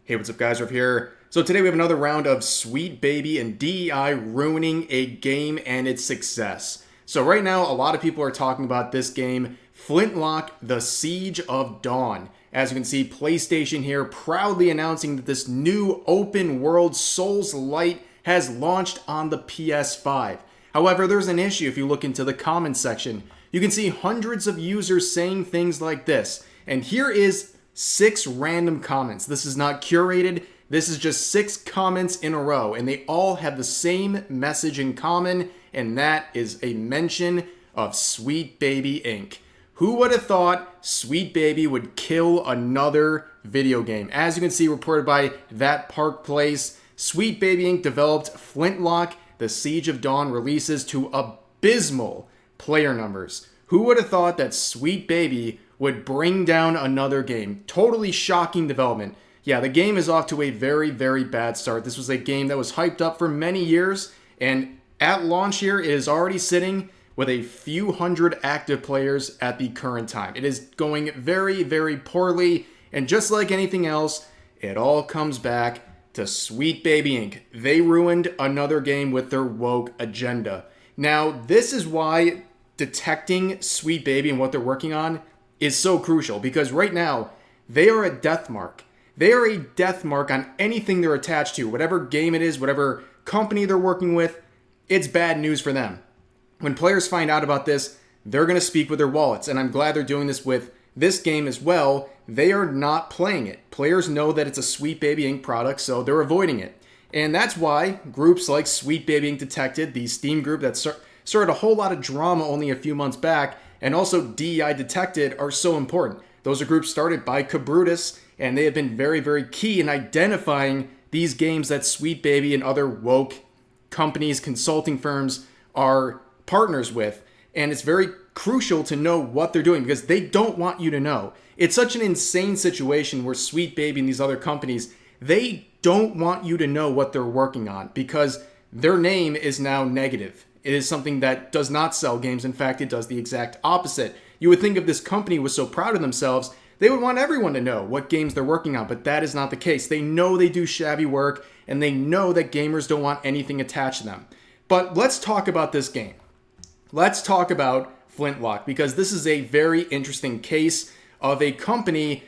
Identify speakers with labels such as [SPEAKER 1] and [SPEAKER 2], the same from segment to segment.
[SPEAKER 1] Hey, what's up guys, Riff here. So today we have another round of Sweet Baby and DEI ruining a game and its success. So right now, a lot of people are talking about this game, Flintlock, The Siege of Dawn. As you can see, PlayStation here proudly announcing that this new open world Souls-Light has launched on the PS5. However, there's an issue if you look into the comments section. You can see hundreds of users saying things like this. And here is 6 random comments. This is not curated. This is just 6 comments in a row, and they all have the same message in common, and that is a mention of Sweet Baby Inc. Who would have thought Sweet Baby would kill another video game? As you can see, reported by That Park Place, Sweet Baby Inc. developed Flintlock, The Siege of Dawn releases to abysmal player numbers. Who would have thought that Sweet Baby would bring down another game? Totally shocking development. Yeah, the game is off to a very, very bad start. This was a game that was hyped up for many years, and at launch here, it is already sitting with a few hundred active players at the current time. It is going very, very poorly, and just like anything else, it all comes back to Sweet Baby Inc. They ruined another game with their woke agenda. Now, this is why detecting Sweet Baby and what they're working on is so crucial, because right now they are a death mark. They are a death mark on anything they're attached to. Whatever game it is, whatever company they're working with, it's bad news for them. When players find out about this, they're going to speak with their wallets, and I'm glad they're doing this with this game as well. They are not playing it. Players know that it's a Sweet Baby Inc. product, so they're avoiding it. And that's why groups like Sweet Baby Inc. Detected, the Steam group that started a whole lot of drama only a few months back, and also DEI Detected are so important. Those are groups started by Cabrutus, and they have been very, very key in identifying these games that Sweet Baby and other woke companies, consulting firms are partners with. And it's very crucial to know what they're doing because they don't want you to know. It's such an insane situation where Sweet Baby and these other companies, they don't want you to know what they're working on because their name is now negative. It is something that does not sell games. In fact, it does the exact opposite. You would think if this company was so proud of themselves, they would want everyone to know what games they're working on, but that is not the case. They know they do shabby work, and they know that gamers don't want anything attached to them. But let's talk about this game. Let's talk about Flintlock, because this is a very interesting case of a company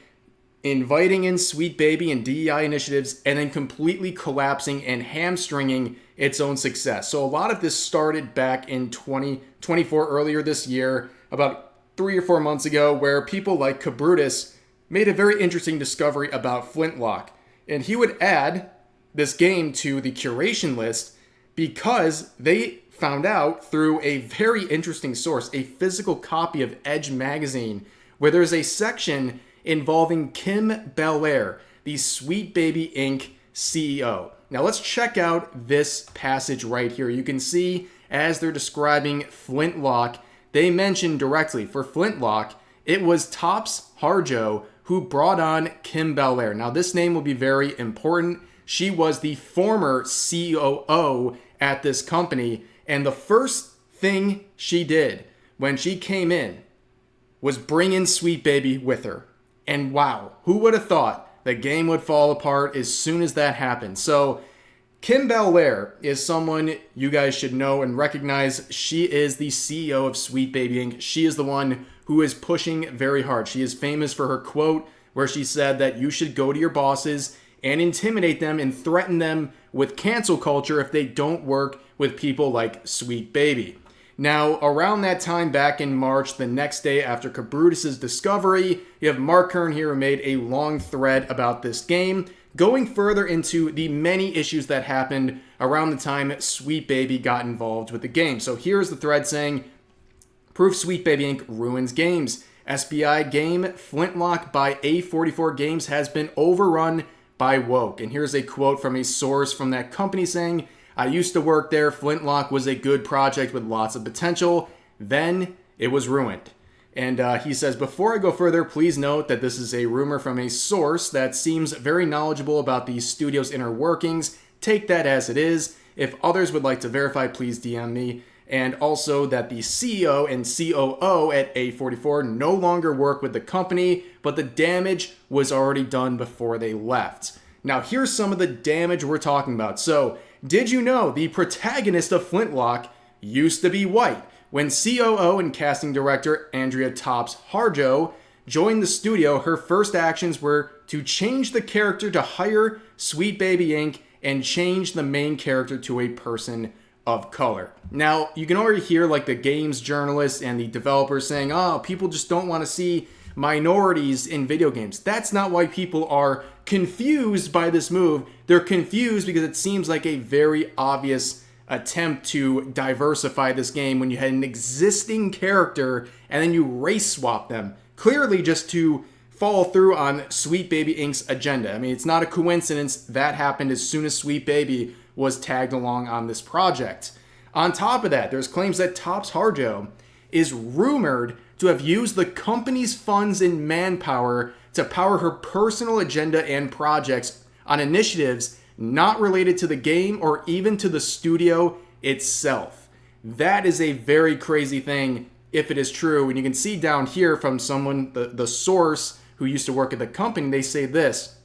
[SPEAKER 1] inviting in Sweet Baby and DEI initiatives and then completely collapsing and hamstringing its own success. So a lot of this started back in 2024, earlier this year, about 3 or 4 months ago, where people like Cabrutus made a very interesting discovery about Flintlock. And he would add this game to the curation list because they found out through a very interesting source, a physical copy of Edge magazine, where there's a section involving Kim Belair, the Sweet Baby Inc. CEO. Now let's check out this passage right here. You can see as they're describing Flintlock, they mention directly for Flintlock, it was Tops Harjo who brought on Kim Belair. Now this name will be very important. She was the former COO at this company, and the first thing she did when she came in was bring in Sweet Baby with her. And wow, who would have thought the game would fall apart as soon as that happened? So Kim Belair is someone you guys should know and recognize. She is the CEO of Sweet Baby Inc. She is the one who is pushing very hard. She is famous for her quote where she said that you should go to your bosses and intimidate them and threaten them with cancel culture if they don't work with people like Sweet Baby. Now, around that time back in March, the next day after Cabrutus' discovery, you have Mark Kern here who made a long thread about this game, going further into the many issues that happened around the time Sweet Baby got involved with the game. So here's the thread saying, proof Sweet Baby Inc. ruins games. SBI game Flintlock by A44 Games has been overrun by woke. And here's a quote from a source from that company saying, I used to work there. Flintlock was a good project with lots of potential. Then it was ruined. And he says, before I go further, please note that this is a rumor from a source that seems very knowledgeable about the studio's inner workings. Take that as it is. If others would like to verify, please DM me. And also that the CEO and COO at A44 no longer work with the company, but the damage was already done before they left. Now, here's some of the damage we're talking about. So, did you know the protagonist of Flintlock used to be white? When COO and casting director Andrea Tops Harjo joined the studio, her first actions were to change the character to hire Sweet Baby Inc. and change the main character to a person of color. Now, you can already hear like the games journalists and the developers saying, oh, people just don't want to see minorities in video games. That's not why people are confused by this move. They're confused because it seems like a very obvious attempt to diversify this game when you had an existing character and then you race swap them. Clearly just to follow through on Sweet Baby Inc.'s agenda. I mean, it's not a coincidence that happened as soon as Sweet Baby was tagged along on this project. On top of that, there's claims that Tops Harjo is rumored to have used the company's funds and manpower to power her personal agenda and projects on initiatives not related to the game or even to the studio itself. That is a very crazy thing if it is true. And you can see down here from someone, the source who used to work at the company, they say this: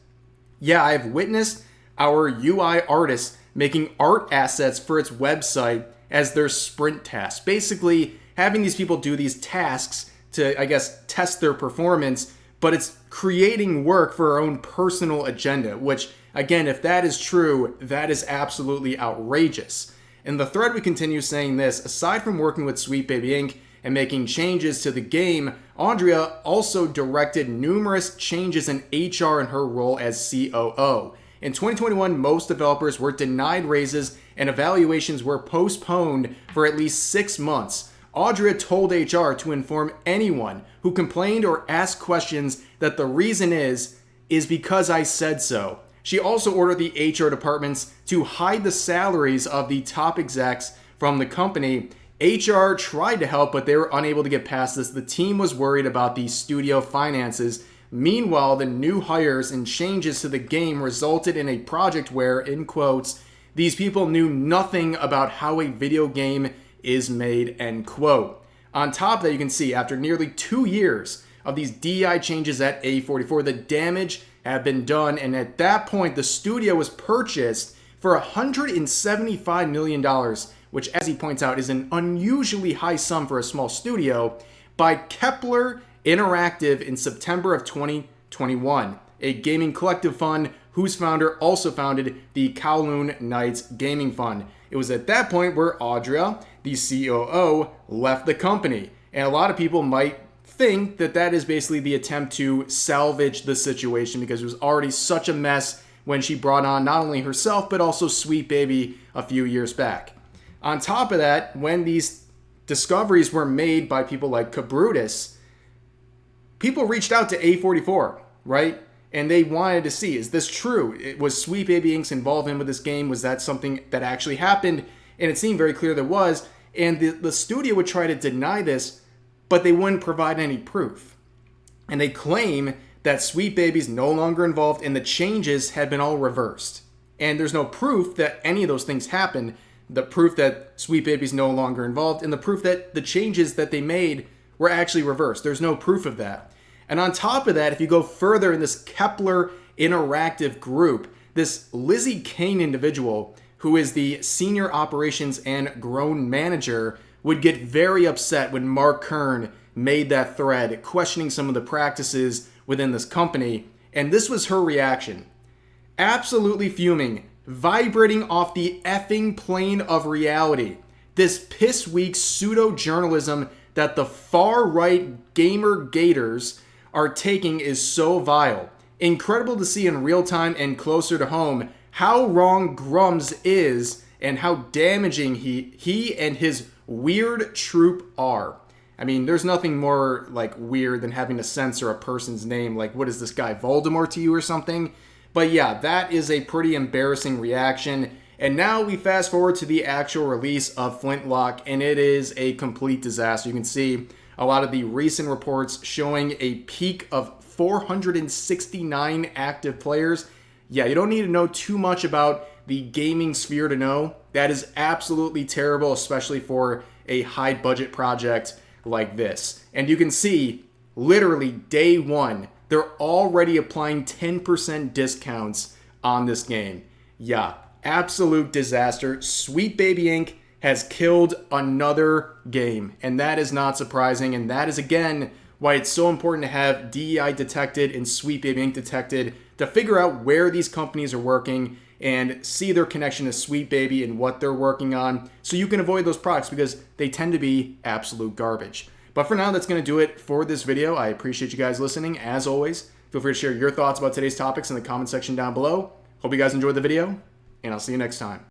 [SPEAKER 1] yeah, I've witnessed our UI artists making art assets for its website as their sprint task. Basically, having these people do these tasks to, I guess, test their performance, but it's creating work for our own personal agenda, which, again, if that is true, that is absolutely outrageous. In the thread, we continue saying this: aside from working with Sweet Baby Inc. and making changes to the game, Andrea also directed numerous changes in HR in her role as COO. In 2021, most developers were denied raises and evaluations were postponed for at least 6 months. Andrea told HR to inform anyone who complained or asked questions that the reason is because I said so. She also ordered the HR departments to hide the salaries of the top execs from the company. HR tried to help, but they were unable to get past this. The team was worried about the studio finances. Meanwhile, the new hires and changes to the game resulted in a project where, in quotes, these people knew nothing about how a video game is made, end quote. On top of that, you can see after nearly 2 years of these DEI changes at A44, the damage had been done, and at that point, the studio was purchased for $175 million, which, as he points out, is an unusually high sum for a small studio, by Kepler Interactive in September of 2021, a gaming collective fund whose founder also founded the Kowloon Knights Gaming Fund. It was at that point where Andrea, the COO, left the company. And a lot of people might think that that is basically the attempt to salvage the situation because it was already such a mess when she brought on not only herself but also Sweet Baby a few years back. On top of that, when these discoveries were made by people like Cabrutus, people reached out to A44, right? And they wanted to see, is this true? Was Sweet Baby Inc.'s involvement with this game? Was that something that actually happened? And it seemed very clear there was. And the studio would try to deny this, but they wouldn't provide any proof. And they claim that Sweet Baby's no longer involved and the changes had been all reversed. And there's no proof that any of those things happened. The proof that Sweet Baby's no longer involved and the proof that the changes that they made were actually reversed. There's no proof of that. And on top of that, if you go further in this Kepler Interactive group, this Lizzie Kane individual, who is the senior operations and grown manager, would get very upset when Mark Kern made that thread questioning some of the practices within this company. And this was her reaction. Absolutely fuming, vibrating off the effing plane of reality. This piss weak pseudo-journalism that the far-right gamer gators are taking is so vile. Incredible to see in real time and closer to home how wrong Grums is and how damaging he and his weird troop are. I mean, there's nothing more like weird than having to censor a person's name. Like, what is this guy, Voldemort to you or something? But yeah, that is a pretty embarrassing reaction. And now we fast forward to the actual release of Flintlock, and it is a complete disaster. You can see a lot of the recent reports showing a peak of 469 active players. Yeah, you don't need to know too much about the gaming sphere to know that is absolutely terrible, especially for a high budget project like this. And you can see literally day one, they're already applying 10% discounts on this game. Yeah, absolute disaster. Sweet Baby Inc. has killed another game, and that is not surprising, and that is, again, why it's so important to have DEI detected and Sweet Baby Inc. detected to figure out where these companies are working and see their connection to Sweet Baby and what they're working on so you can avoid those products because they tend to be absolute garbage. But for now, that's going to do it for this video. I appreciate you guys listening. As always, feel free to share your thoughts about today's topics in the comment section down below. Hope you guys enjoyed the video, and I'll see you next time.